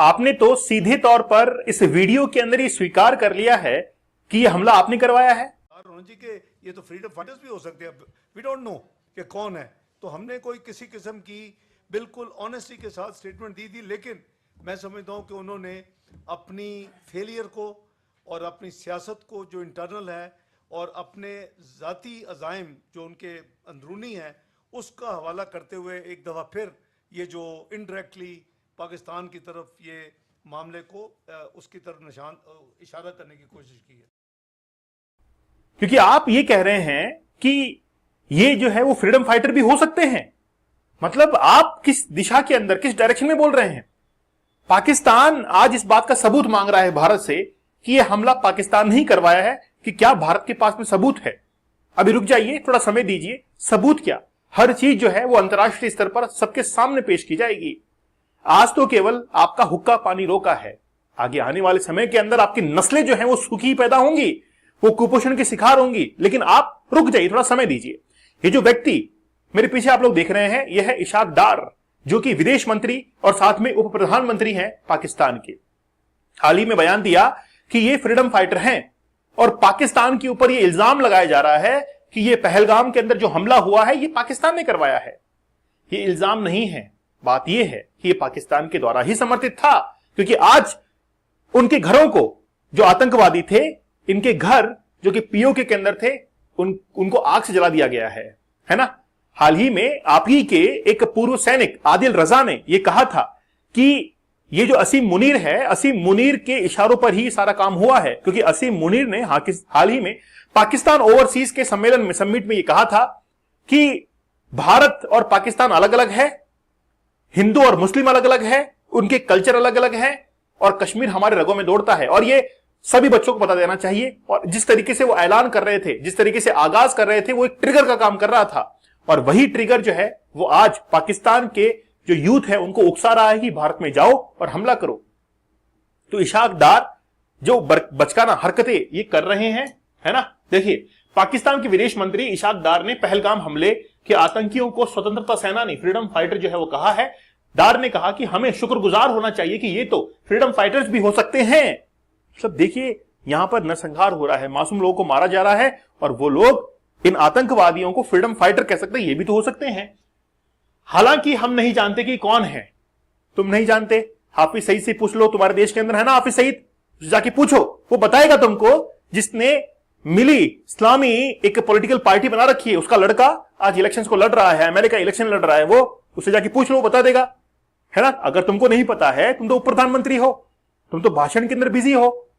आपने तो सीधे तौर पर इस वीडियो के अंदर ये स्वीकार कर लिया है कि ये हमला आपने करवाया है। जी के ये तो फ्रीडम फाइटर्स भी हो सकते हैं, वी डोंट नो कि कौन है। तो हमने कोई किसी किस्म की बिल्कुल ऑनेस्टी के साथ स्टेटमेंट दी थी, लेकिन मैं समझता हूं कि उन्होंने अपनी फेलियर को और अपनी सियासत को जो इंटरनल है और अपने ज़ाती अज़ाइम जो उनके अंदरूनी है उसका हवाला करते हुए एक दफ़ा फिर ये जो इनडायरेक्टली पाकिस्तान की तरफ ये मामले को उसकी तरफ इशारा करने की कोशिश की है। क्योंकि आप ये कह रहे हैं कि ये जो है वो फ्रीडम फाइटर भी हो सकते हैं, मतलब आप किस दिशा के अंदर, किस डायरेक्शन में बोल रहे हैं? पाकिस्तान आज इस बात का सबूत मांग रहा है भारत से कि यह हमला पाकिस्तान नहीं करवाया है, कि क्या भारत के पास में सबूत है? अभी रुक जाइए, थोड़ा समय दीजिए। सबूत क्या? हर चीज जो है वो अंतर्राष्ट्रीय स्तर पर सबके सामने पेश की जाएगी। आज तो केवल आपका हुक्का पानी रोका है, आगे आने वाले समय के अंदर आपकी नस्लें जो है वो सूखी पैदा होंगी, वो कुपोषण की शिकार होंगी। लेकिन आप रुक जाइए, थोड़ा समय दीजिए। ये जो व्यक्ति मेरे पीछे आप लोग देख रहे हैं, यह है इशाक डार, जो कि विदेश मंत्री और साथ में उप प्रधानमंत्री हैं पाकिस्तान के। हाल ही में बयान दिया कि ये फ्रीडम फाइटर हैं और पाकिस्तान के ऊपर ये इल्जाम लगाया जा रहा है कि ये पहलगाम के अंदर जो हमला हुआ है ये पाकिस्तान ने करवाया है। ये इल्जाम नहीं है, बात ये है कि ये पाकिस्तान के द्वारा ही समर्थित था, क्योंकि आज उनके घरों को, जो आतंकवादी थे, इनके घर जो कि पीओके के अंदर थे, उनको आग से जला दिया गया है ना। हाल ही में आप ही के एक पूर्व सैनिक आदिल रजा ने यह कहा था कि ये जो असीम मुनीर है, असीम मुनीर के इशारों पर ही सारा काम हुआ है, क्योंकि असीम मुनीर ने हाल ही में पाकिस्तान ओवरसीज के समिट में यह कहा था कि भारत और पाकिस्तान अलग अलग है, हिंदू और मुस्लिम अलग अलग है, उनके कल्चर अलग अलग है और कश्मीर हमारे रगों में दौड़ता है, और ये सभी बच्चों को बता देना चाहिए। और जिस तरीके से वो ऐलान कर रहे थे, जिस तरीके से आगाज कर रहे थे, वो एक ट्रिगर का काम कर रहा था, और वही ट्रिगर जो है वो आज पाकिस्तान के जो यूथ है उनको उकसा रहा है कि भारत में जाओ और हमला करो। तो इशाक डार जो बचकाना हरकतें ये कर रहे हैं, है ना। देखिए, पाकिस्तान के विदेश मंत्री इशाक डार ने पहलगाम हमले के आतंकियों को स्वतंत्रता सेनानी, फ्रीडम फाइटर जो है वो कहा है। डार ने कहा कि हमें शुक्रगुजार होना चाहिए कि ये तो फ्रीडम फाइटर्स भी हो सकते हैं। सब देखिए, यहां पर नरसंहार हो रहा है, मासूम लोगों को मारा जा रहा है, और वो लोग इन आतंकवादियों को फ्रीडम फाइटर कह सकते हैं, ये भी तो हो सकते हैं। हालांकि हम नहीं जानते कि कौन है। तुम नहीं जानते, हाफिज सईद से पूछ लो, तुम्हारे देश के अंदर है ना हाफिज सईद, जाके पूछो, वो बताएगा तुमको। जिसने मिली इस्लामी एक पॉलिटिकल पार्टी बना रखी है, उसका लड़का आज इलेक्शंस को लड़ रहा है, अमेरिका इलेक्शन लड़ रहा है, वो उससे जाके पूछ लो, बता देगा, है ना। अगर तुमको नहीं पता है, तुम तो उप प्रधानमंत्री हो, तुम तो भाषण के अंदर बिजी हो,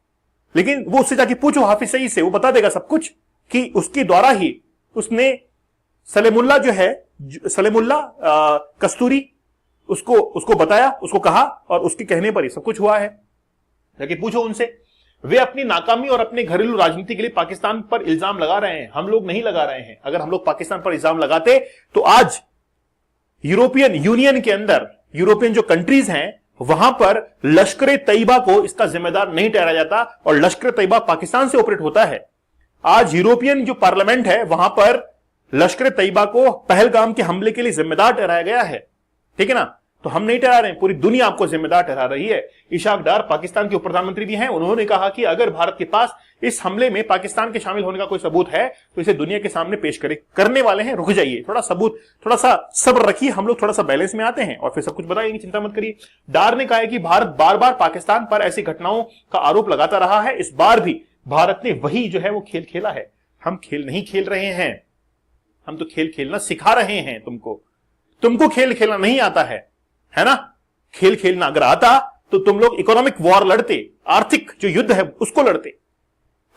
लेकिन वो उससे जाके पूछो हाफिज सईद से, वो बता देगा सब कुछ कि उसके द्वारा ही उसने सलेमुल्ला जो है, सलेमुल्ला कस्तूरी, उसको बताया, उसको कहा, और उसके कहने पर ही सब कुछ हुआ है। जाके पूछो उनसे। वे अपनी नाकामी और अपने घरेलू राजनीति के लिए पाकिस्तान पर इल्जाम लगा रहे हैं, हम लोग नहीं लगा रहे हैं। अगर हम लोग पाकिस्तान पर इल्जाम लगाते तो आज यूरोपियन यूनियन के अंदर, यूरोपियन जो कंट्रीज हैं, वहां पर लश्कर तैयबा को इसका जिम्मेदार नहीं ठहराया जाता, और लश्कर तैयबा पाकिस्तान से ऑपरेट होता है। आज यूरोपियन जो पार्लियामेंट है, वहां पर लश्कर तैयबा को पहलगाम के हमले के लिए जिम्मेदार ठहराया गया है, ठीक है ना। तो हम नहीं ठहरा रहे हैं, पूरी दुनिया आपको जिम्मेदार ठहरा रही है। इशाक डार पाकिस्तान के उप प्रधानमंत्री भी हैं, उन्होंने कहा कि अगर भारत के पास इस हमले में पाकिस्तान के शामिल होने का कोई सबूत है तो इसे दुनिया के सामने पेश करने वाले हैं। रुक जाइए, थोड़ा सबूत, थोड़ा सा सब्र रखिए, हम लोग थोड़ा सा बैलेंस में आते हैं और फिर सब कुछ बताएंगे, चिंता मत करिए। डार ने कहा है कि भारत बार बार पाकिस्तान पर ऐसी घटनाओं का आरोप लगाता रहा है, इस बार भी भारत ने वही जो है वो खेल खेला है। हम खेल नहीं खेल रहे हैं, हम तो खेल खेलना सिखा रहे हैं तुमको खेल खेलना नहीं आता है ना। खेल खेलना अगर आता तो तुम लोग इकोनॉमिक वॉर लड़ते, आर्थिक जो युद्ध है उसको लड़ते।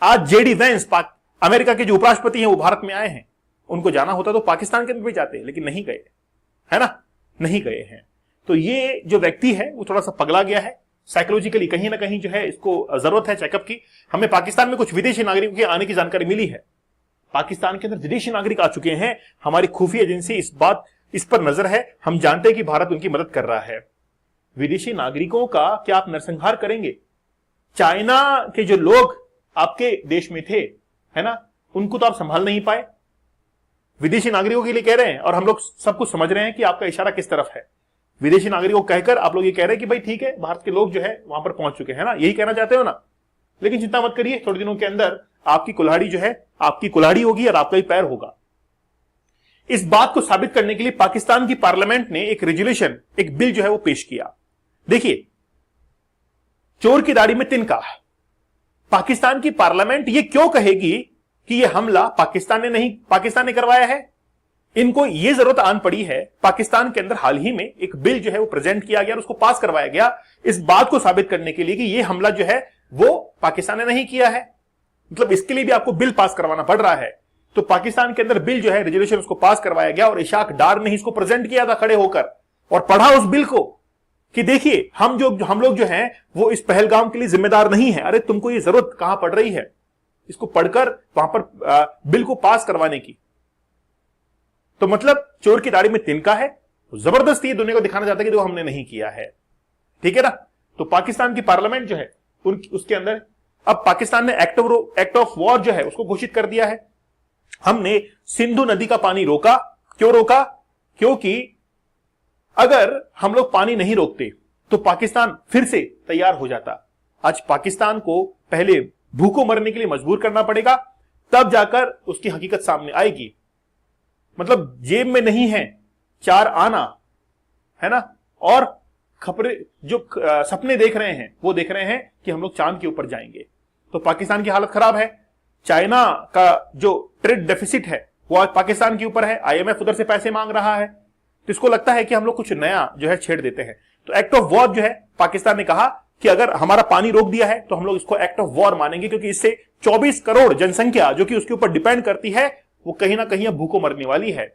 आज जेडी वेंस अमेरिका के जो उपराष्ट्रपति हैं वो भारत में आए हैं, उनको जाना होता तो पाकिस्तान के अंदर भी जाते, लेकिन नहीं गए, है ना, नहीं गए हैं। तो ये जो व्यक्ति है वो थोड़ा सा पगला गया है साइकोलॉजिकली, कहीं ना कहीं जो है इसको जरूरत है चेकअप की। हमें पाकिस्तान में कुछ विदेशी नागरिकों के आने की जानकारी मिली है, पाकिस्तान के अंदर विदेशी नागरिक आ चुके हैं। हमारी खुफिया एजेंसी इस पर नजर है, हम जानते हैं कि भारत उनकी मदद कर रहा है। विदेशी नागरिकों का क्या आप नरसंहार करेंगे? चाइना के जो लोग आपके देश में थे, है ना, उनको तो आप संभाल नहीं पाए, विदेशी नागरिकों के लिए कह रहे हैं, और हम लोग सब कुछ समझ रहे हैं कि आपका इशारा किस तरफ है। विदेशी नागरिकों को कहकर आप लोग ये कह रहे हैं कि भाई ठीक है, भारत के लोग जो है वहां पर पहुंच चुके हैं ना, यही कहना चाहते हो ना। लेकिन चिंता मत करिए, थोड़े दिनों के अंदर आपकी कुल्हाड़ी जो है आपकी कुल्हाड़ी होगी और आपका ही पैर होगा। इस बात को साबित करने के लिए पाकिस्तान की पार्लियामेंट ने एक रेजुलेशन, एक बिल जो है वो पेश किया। देखिए, चोर की दाढ़ी में तिनका। पाकिस्तान की पार्लियामेंट ये क्यों कहेगी कि ये हमला पाकिस्तान ने करवाया है? इनको ये जरूरत आन पड़ी है, पाकिस्तान के अंदर हाल ही में एक बिल जो है वो प्रेजेंट किया गया और उसको पास करवाया गया, इस बात को साबित करने के लिए कि ये हमला जो है वो पाकिस्तान ने नहीं किया है। मतलब इसके लिए भी आपको बिल पास करवाना पड़ रहा है। तो पाकिस्तान के अंदर बिल जो है, रेजोल्यूशन, उसको पास करवाया गया और इशाक डार ने इसको प्रेजेंट किया था खड़े होकर और पढ़ा उस बिल को कि देखिए हम लोग जो हैं वो इस पहलगाम के लिए जिम्मेदार नहीं है। अरे तुमको ये जरूरत कहां पड़ रही है इसको पढ़कर वहां पर बिल को पास करवाने की? तो मतलब चोर की दाढ़ी में तिनका है, जबरदस्ती दुनिया को दिखाना चाहता है कि जो हमने नहीं किया है। ठीक है ना? तो पाकिस्तान की पार्लियामेंट जो है उसके अंदर अब पाकिस्तान ने एक्ट ऑफ वॉर जो है उसको घोषित कर दिया है। हमने सिंधु नदी का पानी रोका। क्यों रोका? क्योंकि अगर हम लोग पानी नहीं रोकते तो पाकिस्तान फिर से तैयार हो जाता। आज पाकिस्तान को पहले भूखों मरने के लिए मजबूर करना पड़ेगा, तब जाकर उसकी हकीकत सामने आएगी। मतलब जेब में नहीं है चार आना, है ना, और खबरें जो सपने देख रहे हैं वो देख रहे हैं कि हम लोग चांद के ऊपर जाएंगे। तो पाकिस्तान की हालत खराब है। चाइना का जो ट्रेड डेफिसिट है वो आज पाकिस्तान के ऊपर है। आईएमएफ उधर से पैसे मांग रहा है, तो इसको लगता है कि हम लोग कुछ नया जो है छेड़ देते हैं। तो एक्ट ऑफ वॉर जो है पाकिस्तान ने कहा कि अगर हमारा पानी रोक दिया है तो हम लोग इसको एक्ट ऑफ वॉर मानेंगे, क्योंकि इससे 24 करोड़ जनसंख्या जो कि उसके ऊपर डिपेंड करती है वो कहीं ना कहीं अब भूखों मरने वाली है।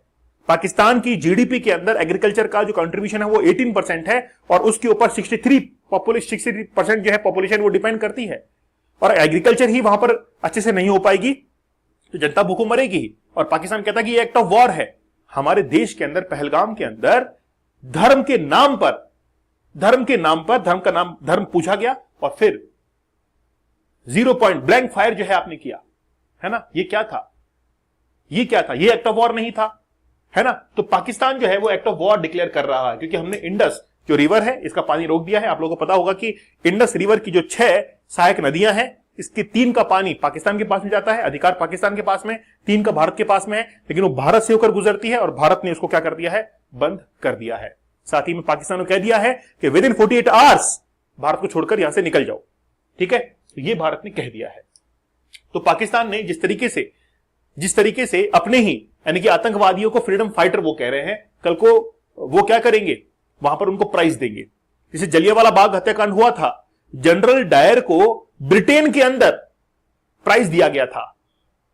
पाकिस्तान की जीडीपी के अंदर एग्रीकल्चर का जो कंट्रीब्यूशन है वो 18% है और उसके ऊपर 63% जो है पॉपुलेशन वो डिपेंड करती है। और एग्रीकल्चर ही वहां पर अच्छे से नहीं हो पाएगी तो जनता भूखों मरेगी ही। और पाकिस्तान कहता है कि ये एक्ट ऑफ वॉर है। हमारे देश के अंदर, पहलगाम के अंदर धर्म के नाम पर धर्म पूछा गया और फिर 0 पॉइंट ब्लैंक फायर जो है आपने किया, है ना। ये क्या था? ये एक्ट ऑफ वॉर नहीं था, है ना। तो पाकिस्तान जो है वो एक्ट ऑफ वॉर डिक्लेयर कर रहा है क्योंकि हमने इंडस जो रिवर है इसका पानी रोक दिया है। आप लोगों को पता होगा कि इंडस रिवर की जो 6 सहायक नदियां हैं, इसके 3 का पानी पाकिस्तान के पास में जाता है, अधिकार पाकिस्तान के पास में, 3 का भारत के पास में है, लेकिन वो भारत से होकर गुजरती है और भारत ने उसको क्या कर दिया है? बंद कर दिया है। साथ ही में पाकिस्तान ने कह दिया है कि विद इन 48 आवर्स भारत को छोड़कर यहां से निकल जाओ। ठीक है, तो ये भारत ने कह दिया है। तो पाकिस्तान ने जिस तरीके से अपने ही यानी कि आतंकवादियों को फ्रीडम फाइटर वो कह रहे हैं, कल को वो क्या करेंगे? वहां पर उनको प्राइज देंगे। जैसे जलियांवाला बाग हत्याकांड हुआ था, जनरल डायर को ब्रिटेन के अंदर प्राइज दिया गया था,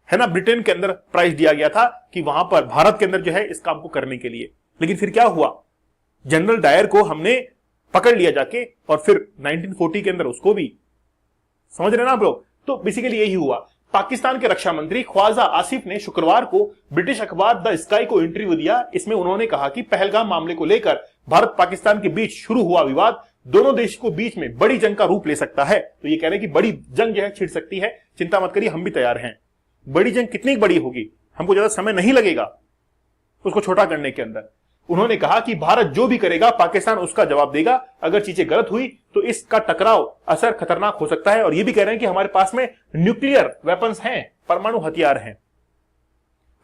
है ना। ब्रिटेन के अंदर प्राइज दिया गया था कि वहां पर भारत के अंदर जो है इस काम को करने के लिए। लेकिन फिर क्या हुआ? जनरल डायर को हमने पकड़ लिया जाके और फिर 1940 के अंदर उसको भी, समझ रहे ना आप लोग। तो बेसिकली यही हुआ। पाकिस्तान के रक्षा मंत्री ख्वाजा आसिफ ने शुक्रवार को ब्रिटिश अखबार द स्काई को इंटरव्यू दिया। इसमें उन्होंने कहा कि पहलगाम मामले को लेकर भारत पाकिस्तान के बीच शुरू हुआ विवाद दोनों देशों को बीच में बड़ी जंग का रूप ले सकता है। तो ये कह रहे हैं कि बड़ी जंग जो है छिड़ सकती है, चिंता मत करिए, हम भी तैयार हैं। बड़ी जंग कितनी बड़ी होगी? हमको ज्यादा समय नहीं लगेगा उसको छोटा करने के अंदर। उन्होंने कहा कि भारत जो भी करेगा पाकिस्तान उसका जवाब देगा। अगर चीजें गलत हुई तो इसका टकराव असर खतरनाक हो सकता है। और ये भी कह रहे हैं कि हमारे पास में न्यूक्लियर वेपन्स हैं, परमाणु हथियार हैं।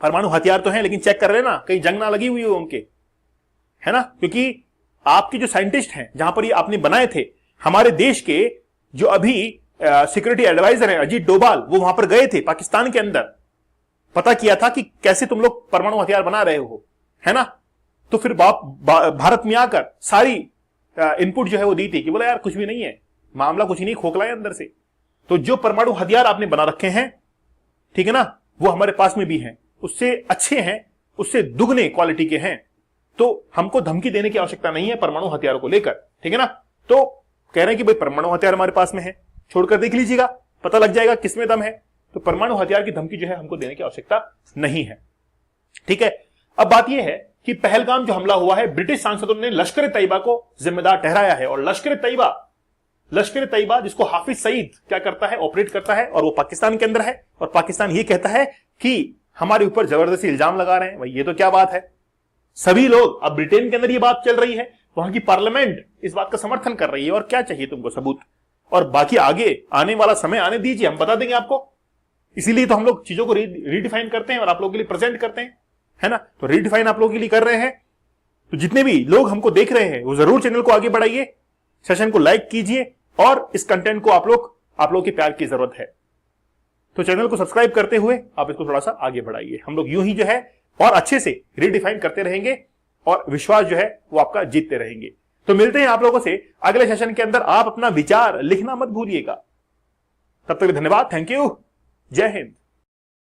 परमाणु हथियार तो हैं, लेकिन चेक कर लेना कहीं जंग ना लगी हुई हो उनके, है ना। क्योंकि आपके जो साइंटिस्ट हैं जहां पर ये आपने बनाए थे, हमारे देश के जो अभी सिक्योरिटी एडवाइजर हैं अजीत डोभाल, वो वहां पर गए थे पाकिस्तान के अंदर, पता किया था कि कैसे तुम लोग परमाणु हथियार बना रहे हो, है ना। तो फिर भारत में आकर सारी इनपुट जो है वो दी थी कि बोला यार कुछ भी नहीं है, मामला कुछ नहीं, खोखला है अंदर से। तो जो परमाणु हथियार आपने बना रखे हैं, ठीक है ना, वो हमारे पास में भी हैं, उससे अच्छे हैं, उससे दुगने क्वालिटी के हैं। तो हमको धमकी देने की आवश्यकता नहीं है परमाणु हथियारों को लेकर, ठीक है ना। तो कह रहे हैं कि भाई परमाणु हथियार हमारे पास में है, छोड़कर देख लीजिएगा, पता लग जाएगा किसमें दम है। तो परमाणु हथियार की धमकी जो है हमको देने की आवश्यकता नहीं है, ठीक है। अब बात यह है कि पहलगाम जो हमला हुआ है, ब्रिटिश सांसदों ने लश्कर तैयबा को जिम्मेदार ठहराया है। और लश्कर तैयबा जिसको हाफिज सईद क्या करता है, ऑपरेट करता है, और वो पाकिस्तान के अंदर है। और पाकिस्तान ये कहता है कि हमारे ऊपर जबरदस्ती इल्जाम लगा रहे हैं। भाई ये तो क्या बात है। सभी लोग, अब ब्रिटेन के अंदर ये बात चल रही है, वहां की पार्लियामेंट इस बात का समर्थन कर रही है, और क्या चाहिए तुमको सबूत? और बाकी आगे आने वाला समय आने दीजिए, हम बता देंगे आपको। इसीलिए तो हम लोग चीजों को रीडिफाइन करते हैं और आप लोगों के लिए प्रेजेंट करते हैं, है ना? तो रीडिफाइन आप लोगों के लिए कर रहे हैं। तो जितने भी लोग हमको देख रहे हैं वो जरूर चैनल को आगे बढ़ाइए, सेशन को लाइक कीजिए, और इस कंटेंट को आप लोग के प्यार की जरूरत है। तो चैनल को सब्सक्राइब करते हुए आप इसको थोड़ा सा आगे बढ़ाइए। हम लोग यूं ही जो है और अच्छे से रीडिफाइन करते रहेंगे, और विश्वास जो है वो आपका जीतते रहेंगे। तो मिलते हैं आप लोगों से अगले सेशन के अंदर। आप अपना विचार लिखना मत भूलिएगा। तब तक धन्यवाद, थैंक यू, जय हिंद।